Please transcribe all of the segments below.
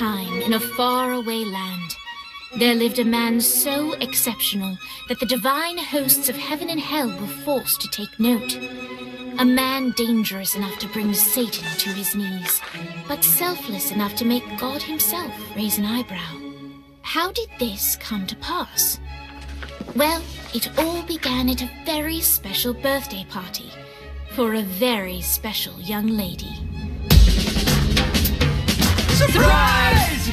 time, in a faraway land, there lived a man so exceptional that the divine hosts of heaven and hell were forced to take note. A man dangerous enough to bring Satan to his knees, but selfless enough to make God himself raise an eyebrow. How did this come to pass? Well, it all began at a very special birthday party for a very special young lady. Surprise!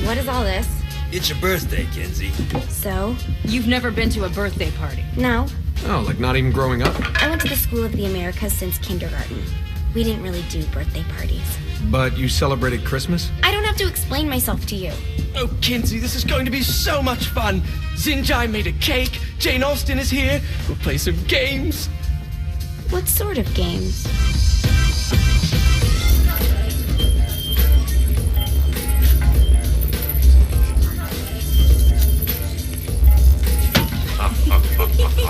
What is all this? It's your birthday, Kenzie. So? You've never been to a birthday party? No. Oh, like not even growing up? I went to the School of the Americas since kindergarten. We didn't really do birthday parties. But you celebrated Christmas? I don't have to explain myself to you. Oh, Kinsey, this is going to be so much fun. Zinjai made a cake. Jane Austen is here. We'll play some games. What sort of games?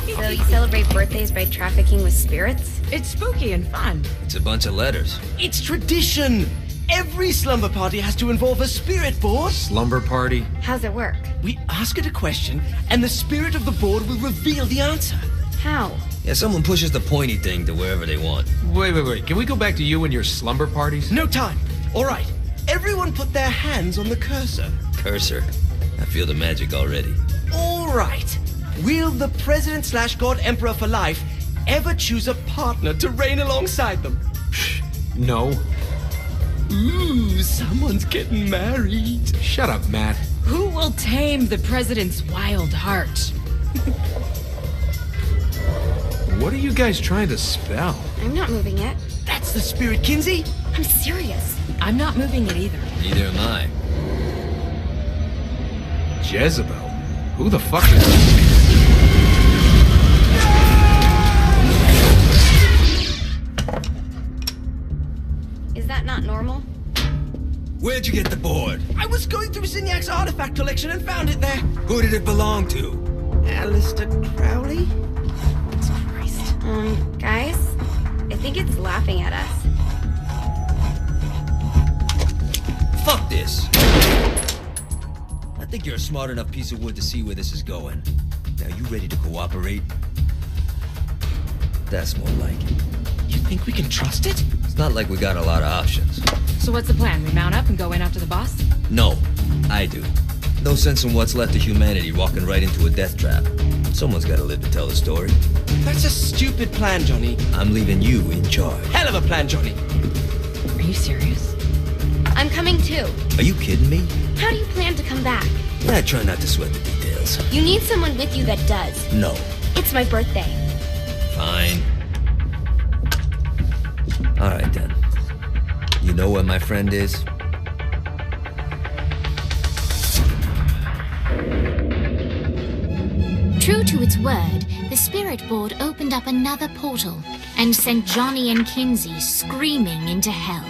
So you celebrate birthdays by trafficking with spirits? It's spooky and fun. It's a bunch of letters. It's tradition. Every slumber party has to involve a spirit board. Slumber party? How's it work? We ask it a question, and the spirit of the board will reveal the answer. How? Yeah, someone pushes the pointy thing to wherever they want. Wait. Can we go back to you and your slumber parties? No time. All right. Everyone put their hands on the cursor. Cursor. I feel the magic already. All right. Will the President/God Emperor for life ever choose a partner to reign alongside them? No. Ooh, someone's getting married. Shut up, Matt. Who will tame the president's wild heart? What are you guys trying to spell? I'm not moving it. That's the spirit, Kinsey. I'm serious. I'm not moving it either. Neither am I. Jezebel? Who the fuck is... Is that not normal? Where'd you get the board? I was going through Zignac's artifact collection and found it there. Who did it belong to? Alistair Crowley? Christ. Guys? I think it's laughing at us. Fuck this. I think you're a smart enough piece of wood to see where this is going. Now, you ready to cooperate? That's more like it. You think we can trust it? It's not like we got a lot of options. So what's the plan? We mount up and go in after the boss? No, I do. No sense in what's left of humanity walking right into a death trap. Someone's gotta live to tell the story. That's a stupid plan, Johnny. I'm leaving you in charge. Hell of a plan, Johnny. Are you serious? I'm coming too. Are you kidding me? How do you plan to come back? I try not to sweat the details. You need someone with you that does. No. It's my birthday. Fine. Alright then. You know where my friend is? True to its word, the spirit board opened up another portal and sent Johnny and Kinsey screaming into hell.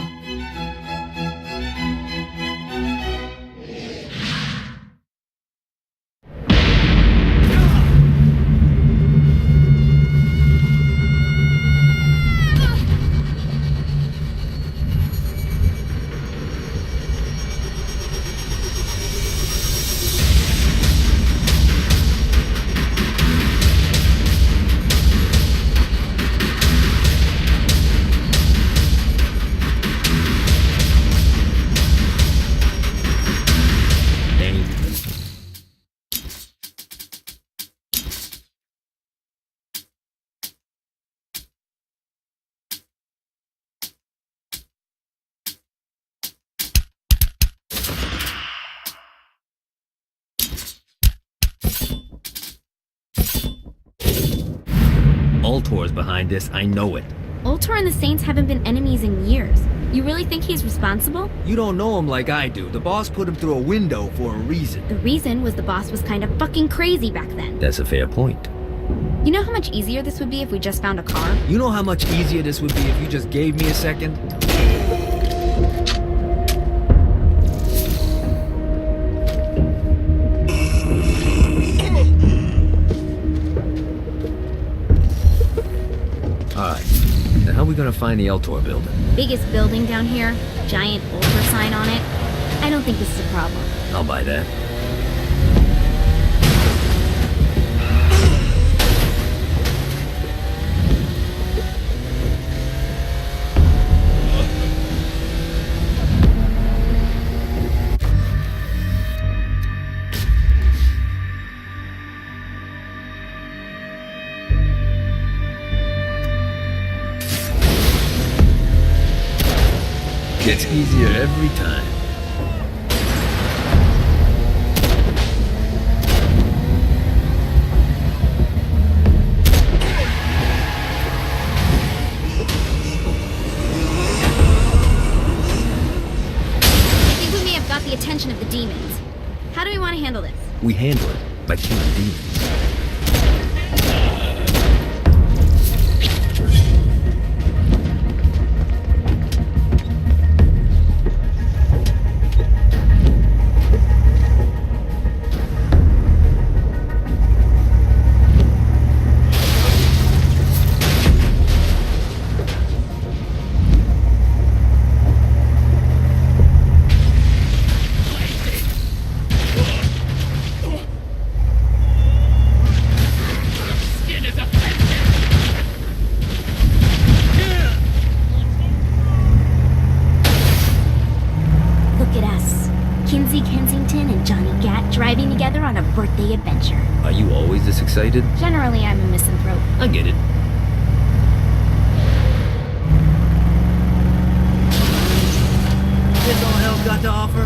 Ultor's behind this, I know it. Ultor and the Saints haven't been enemies in years. You really think he's responsible? You don't know him like I do. The boss put him through a window for a reason. The reason was the boss was kind of fucking crazy back then. That's a fair point. You know how much easier this would be if we just found a car? You know how much easier this would be if you just gave me a second? Alright, now how are we gonna find the Eltor building? Biggest building down here, giant Ultor sign on it. I don't think this is a problem. I'll buy that. Gets easier every time. I think we may have got the attention of the demons. How do we want to handle this? We handle it by killing demons. Kensington and Johnny Gat driving together on a birthday adventure. Are you always this excited? Generally, I'm a misanthrope. I get it. That's all hell's got to offer?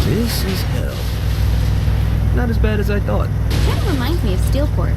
This is hell. Not as bad as I thought. Kind of reminds me of Steelport.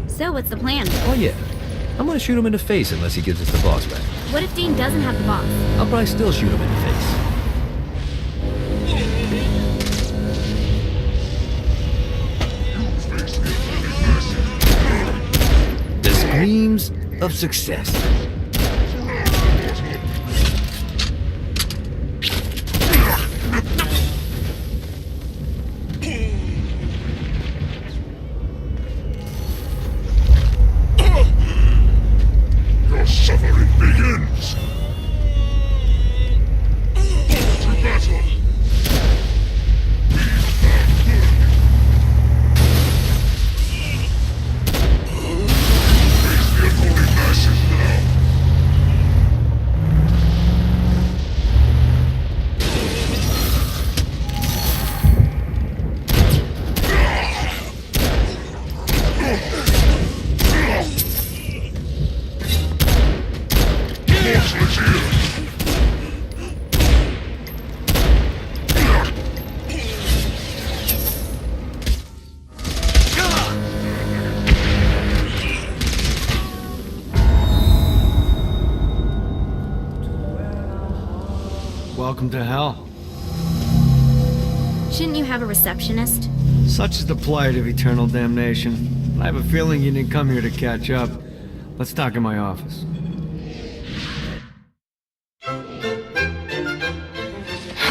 So, what's the plan? Oh yeah. I'm gonna shoot him in the face unless he gives us the boss back. What if Dean doesn't have the boss? I'll probably still shoot him in the face. The screams of success. Suffering begins! To battle! Face the unholy masses now! Welcome to hell. Shouldn't you have a receptionist? Such is the plight of eternal damnation. I have a feeling you didn't come here to catch up. Let's talk in my office.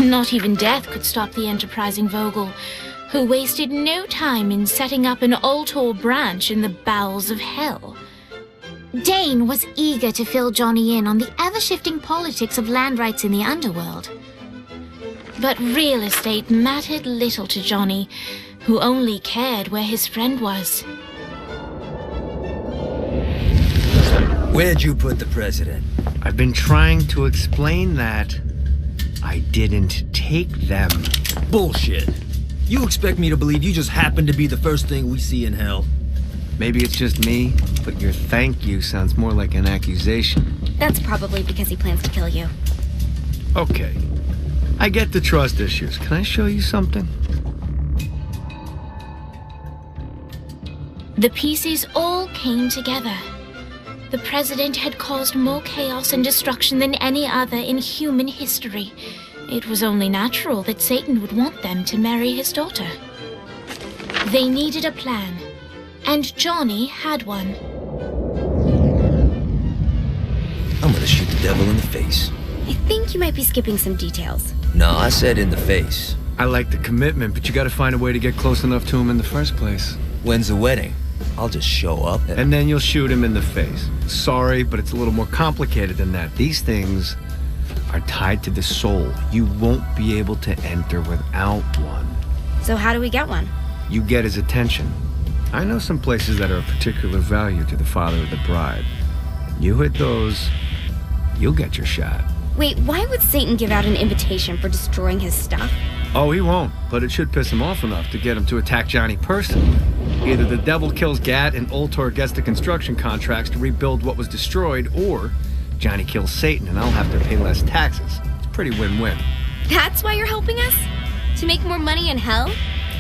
Not even death could stop the enterprising Vogel, who wasted no time in setting up an Altor branch in the bowels of hell. Dane was eager to fill Johnny in on the ever-shifting politics of land rights in the underworld. But real estate mattered little to Johnny, who only cared where his friend was. Where'd you put the president? I've been trying to explain that. I didn't take them. Bullshit. You expect me to believe you just happened to be the first thing we see in hell? Maybe it's just me, but your thank you sounds more like an accusation. That's probably because he plans to kill you. Okay. I get the trust issues. Can I show you something? The pieces all came together. The president had caused more chaos and destruction than any other in human history. It was only natural that Satan would want them to marry his daughter. They needed a plan, and Johnny had one. I'm gonna shoot the devil in the face. I think you might be skipping some details. No, I said in the face. I like the commitment, but you gotta find a way to get close enough to him in the first place. When's the wedding? I'll just show up And then you'll shoot him in the face. Sorry, but it's a little more complicated than that. These things are tied to the soul. You won't be able to enter without one. So how do we get one? You get his attention. I know some places that are of particular value to the father of the bride. You hit those, you'll get your shot. Wait, why would Satan give out an invitation for destroying his stuff? Oh, he won't, but it should piss him off enough to get him to attack Johnny personally. Either the devil kills Gat and Ultor gets the construction contracts to rebuild what was destroyed, or Johnny kills Satan and I'll have to pay less taxes. It's pretty win-win. That's why you're helping us? To make more money in hell?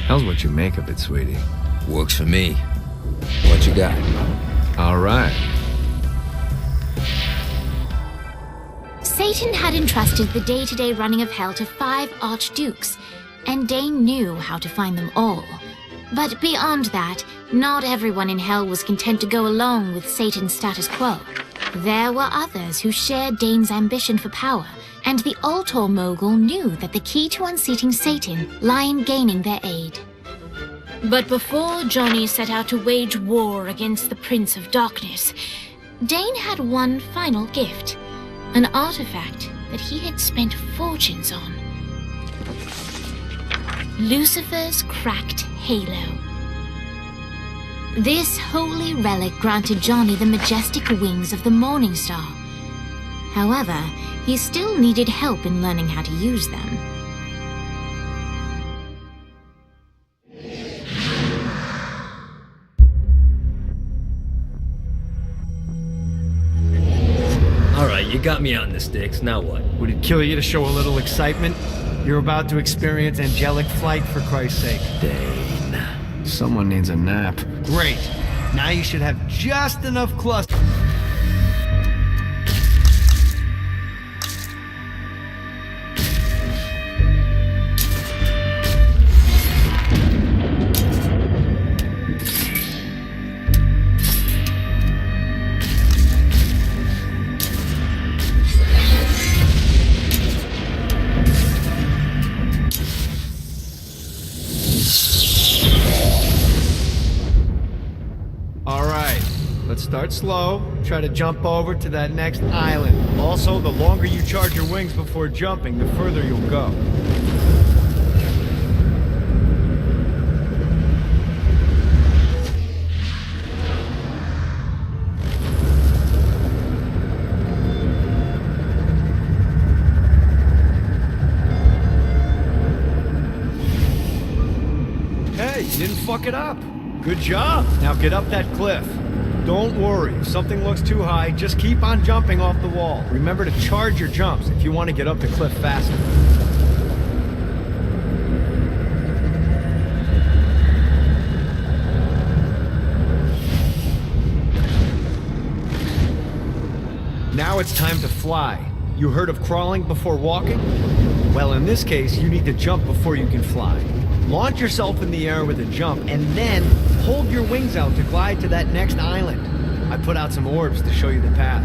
Hell's what you make of it, sweetie. Works for me. What you got? All right. Satan had entrusted the day-to-day running of hell to 5 archdukes, and Dane knew how to find them all. But beyond that, not everyone in hell was content to go along with Satan's status quo. There were others who shared Dane's ambition for power, and the Ultor mogul knew that the key to unseating Satan lay in gaining their aid. But before Johnny set out to wage war against the Prince of Darkness, Dane had one final gift. An artifact that he had spent fortunes on. Lucifer's cracked halo. This holy relic granted Johnny the majestic wings of the Morning Star. However, he still needed help in learning how to use them. You got me on the sticks, now what? Would it kill you to show a little excitement? You're about to experience angelic flight, for Christ's sake. Dane. Someone needs a nap. Great. Now you should have just enough cluster. Start slow, try to jump over to that next island. Also, the longer you charge your wings before jumping, the further you'll go. Hey, you didn't fuck it up. Good job. Now get up that cliff. Don't worry, if something looks too high, just keep on jumping off the wall. Remember to charge your jumps if you want to get up the cliff faster. Now it's time to fly. You heard of crawling before walking? Well, in this case, you need to jump before you can fly. Launch yourself in the air with a jump, and then hold your wings out to glide to that next island. I put out some orbs to show you the path.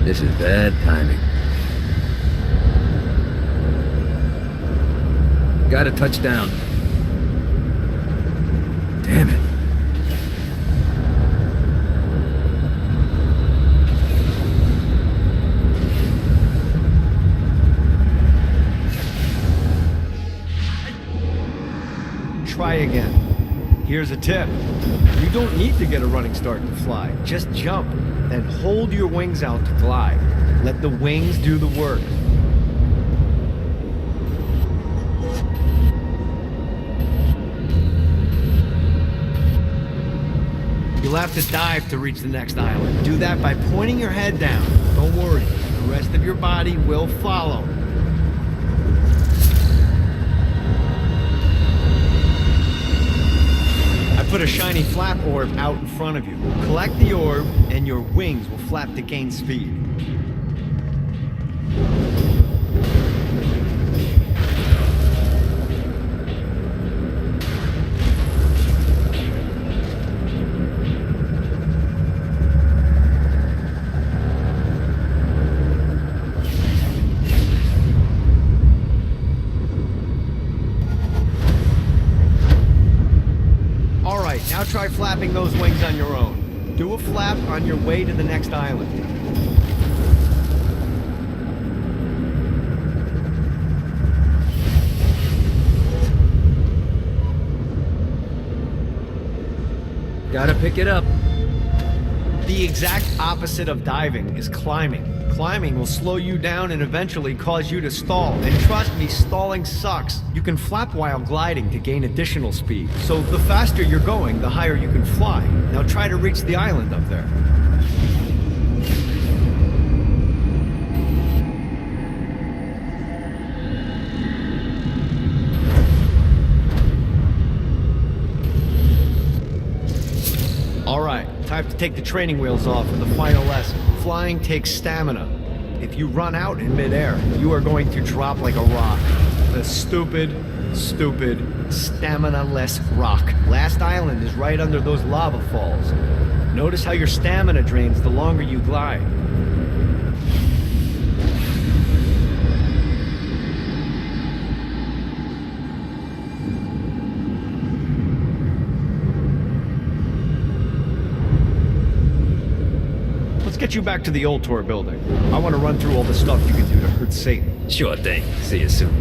This is bad timing. Gotta touch down. Damn it. Try again. Here's a tip. You don't need to get a running start to fly. Just jump, then hold your wings out to glide. Let the wings do the work. You'll have to dive to reach the next island. Do that by pointing your head down. Don't worry, the rest of your body will follow. I put a shiny flap orb out in front of you. Collect the orb, and your wings will flap to gain speed. Now try flapping those wings on your own. Do a flap on your way to the next island. Gotta pick it up. The exact opposite of diving is climbing. Climbing will slow you down and eventually cause you to stall. And trust me, stalling sucks. You can flap while gliding to gain additional speed. So the faster you're going, the higher you can fly. Now try to reach the island up there. Alright, time to take the training wheels off for the final lesson. Flying takes stamina. If you run out in midair, you are going to drop like a rock. A stupid, stamina-less rock. Last island is right under those lava falls. Notice how your stamina drains the longer you glide. Get you back to the old tour building. I want to run through all the stuff you can do to hurt Satan. Sure thing. See you soon.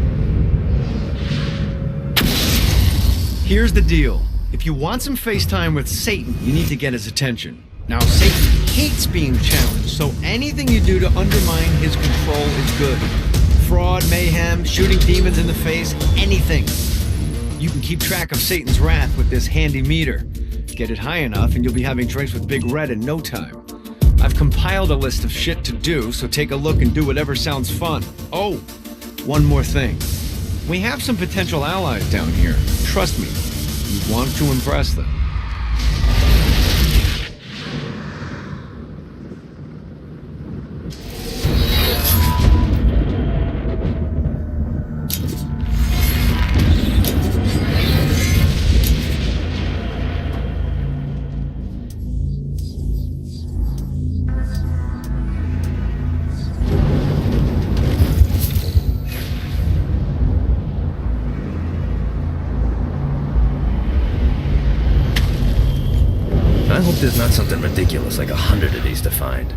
Here's the deal. If you want some FaceTime with Satan, you need to get his attention. Now, Satan hates being challenged, so anything you do to undermine his control is good. Fraud, mayhem, shooting demons in the face, anything. You can keep track of Satan's wrath with this handy meter. Get it high enough and you'll be having drinks with Big Red in no time. I've compiled a list of shit to do, so take a look and do whatever sounds fun. Oh, one more thing. We have some potential allies down here. Trust me, you want to impress them. I hope there's not something ridiculous like 100 of these to find.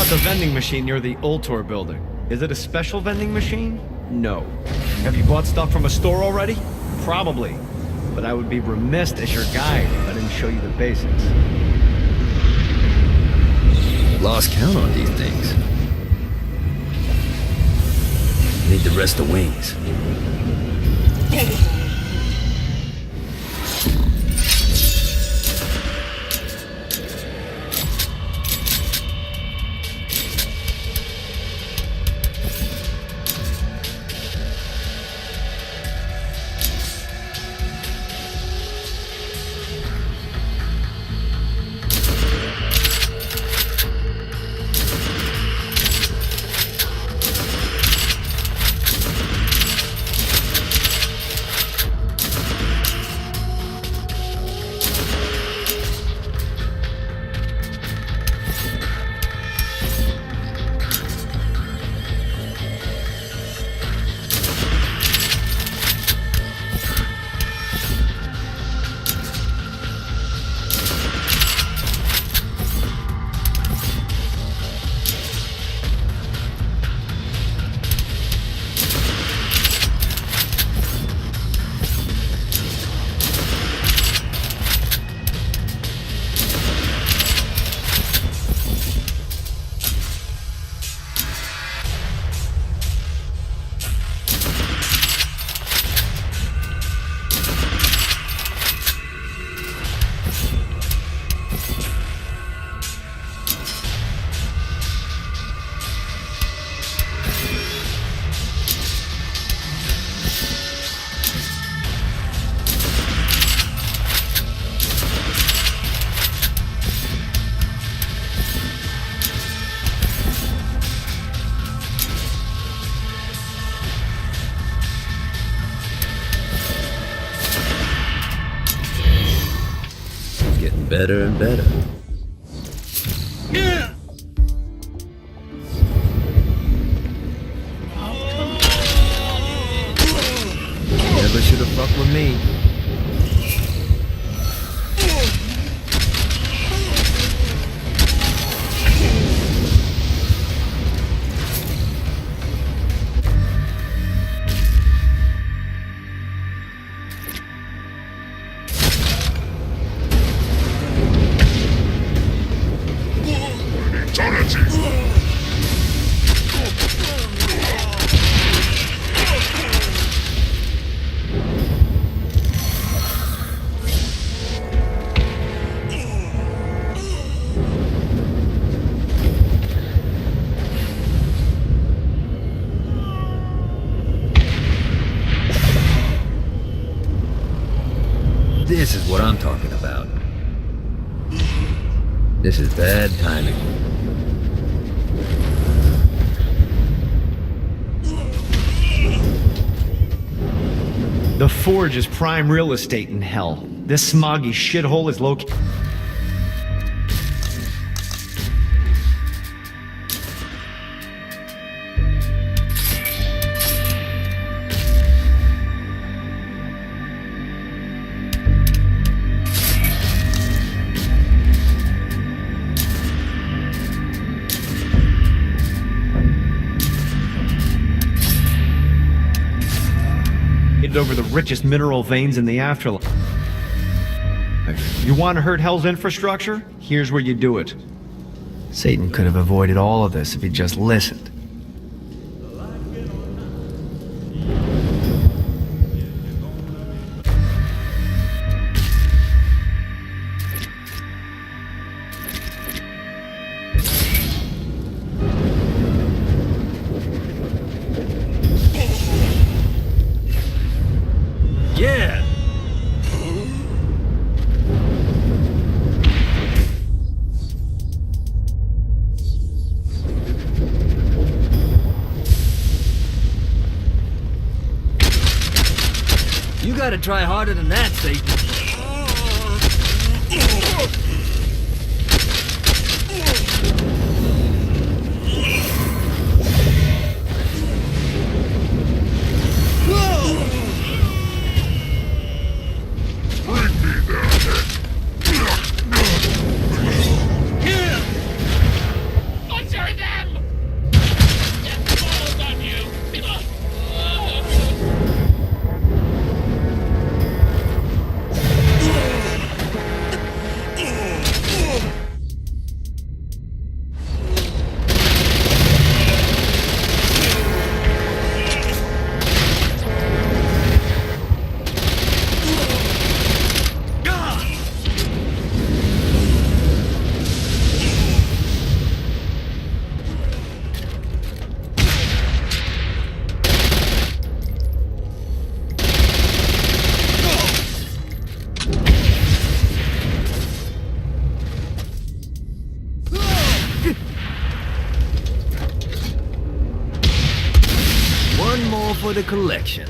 The vending machine near the Old Tour building. Is it a special vending machine? No. Have you bought stuff from a store already? Probably. But I would be remiss as your guide if I didn't show you the basics. Lost count on these things. Need the rest of wings. better and better. Never should have fucked with me. This is what I'm talking about. This is bad timing. The Forge is prime real estate in hell. This smoggy shithole is located. Over the richest mineral veins in the afterlife. You want to hurt Hell's infrastructure? Here's where you do it. Satan could have avoided all of this if he just listened. Yeah! You gotta try harder than that, Satan. One more for the collection.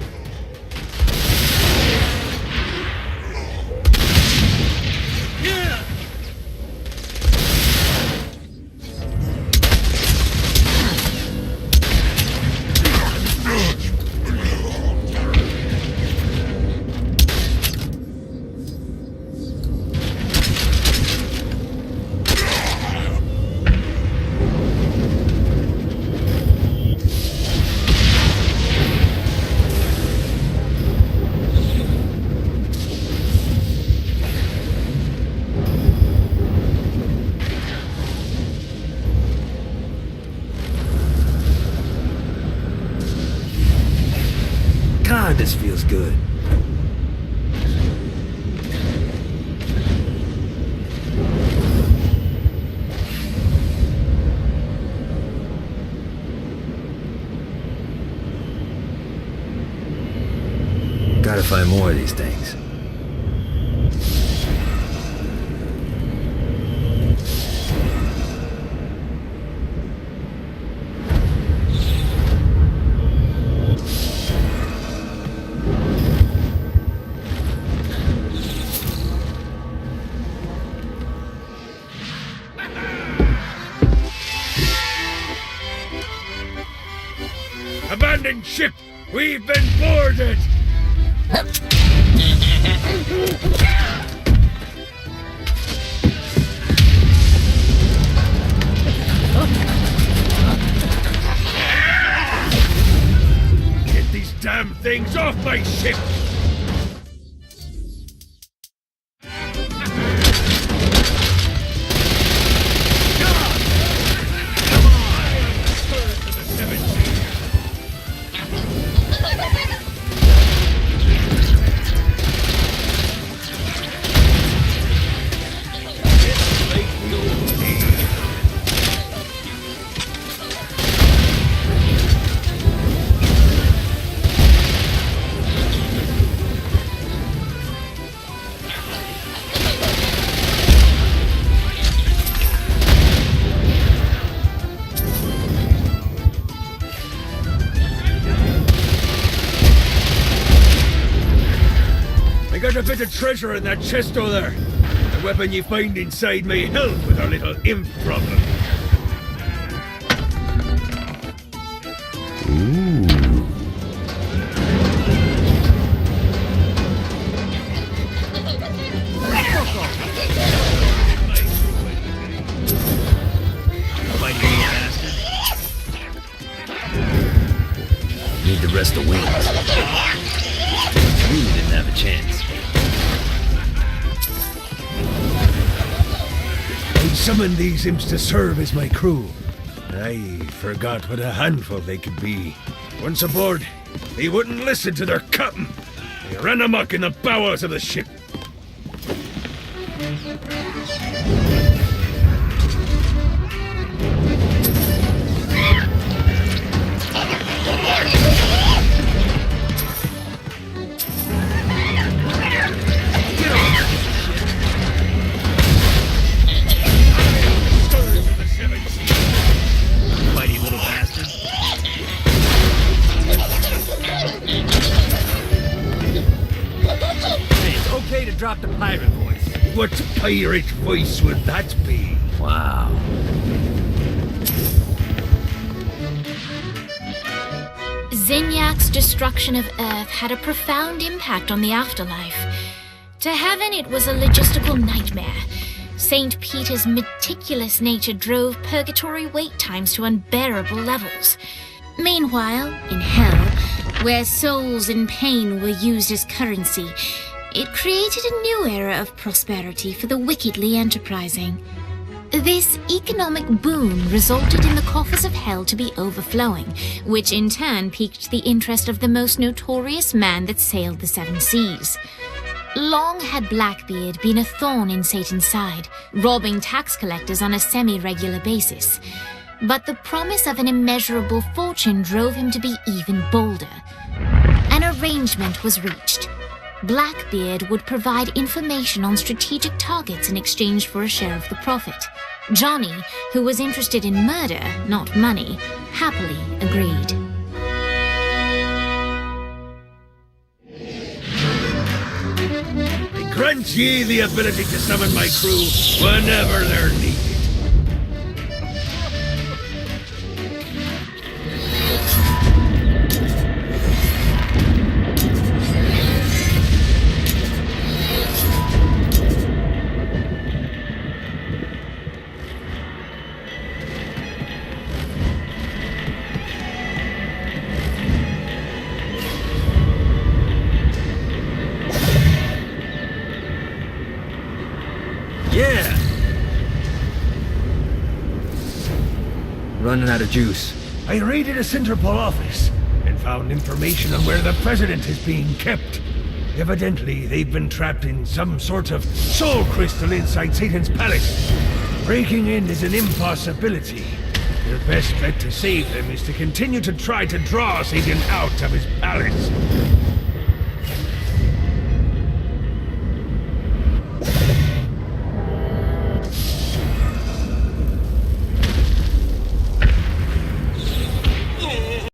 God, this feels good. Gotta find more of these things. Abandoned ship! We've been boarded! Get these damn things off my ship! Got a bit of treasure in that chest over there. The weapon you find inside may help with our little imp problem. Need the rest of wings. You didn't have a chance. I summoned these imps to serve as my crew. I forgot what a handful they could be. Once aboard, they wouldn't listen to their captain. They ran amok in the bowels of the ship. Drop the pirate voice. What pirate voice would that be? Wow. Zinyak's destruction of Earth had a profound impact on the afterlife. To heaven, it was a logistical nightmare. St. Peter's meticulous nature drove purgatory wait times to unbearable levels. Meanwhile, in hell, where souls in pain were used as currency, it created a new era of prosperity for the wickedly enterprising. This economic boom resulted in the coffers of hell to be overflowing, which in turn piqued the interest of the most notorious man that sailed the seven seas. Long had Blackbeard been a thorn in Satan's side, robbing tax collectors on a semi-regular basis. But the promise of an immeasurable fortune drove him to be even bolder. An arrangement was reached. Blackbeard would provide information on strategic targets in exchange for a share of the profit. Johnny, who was interested in murder, not money, happily agreed. I grant ye the ability to summon my crew whenever they're needed. Yeah! Running out of juice. I raided a Centerpol office and found information on where the president is being kept. Evidently, they've been trapped in some sort of soul crystal inside Satan's palace. Breaking in is an impossibility. Your best bet to save them is to continue to try to draw Satan out of his palace.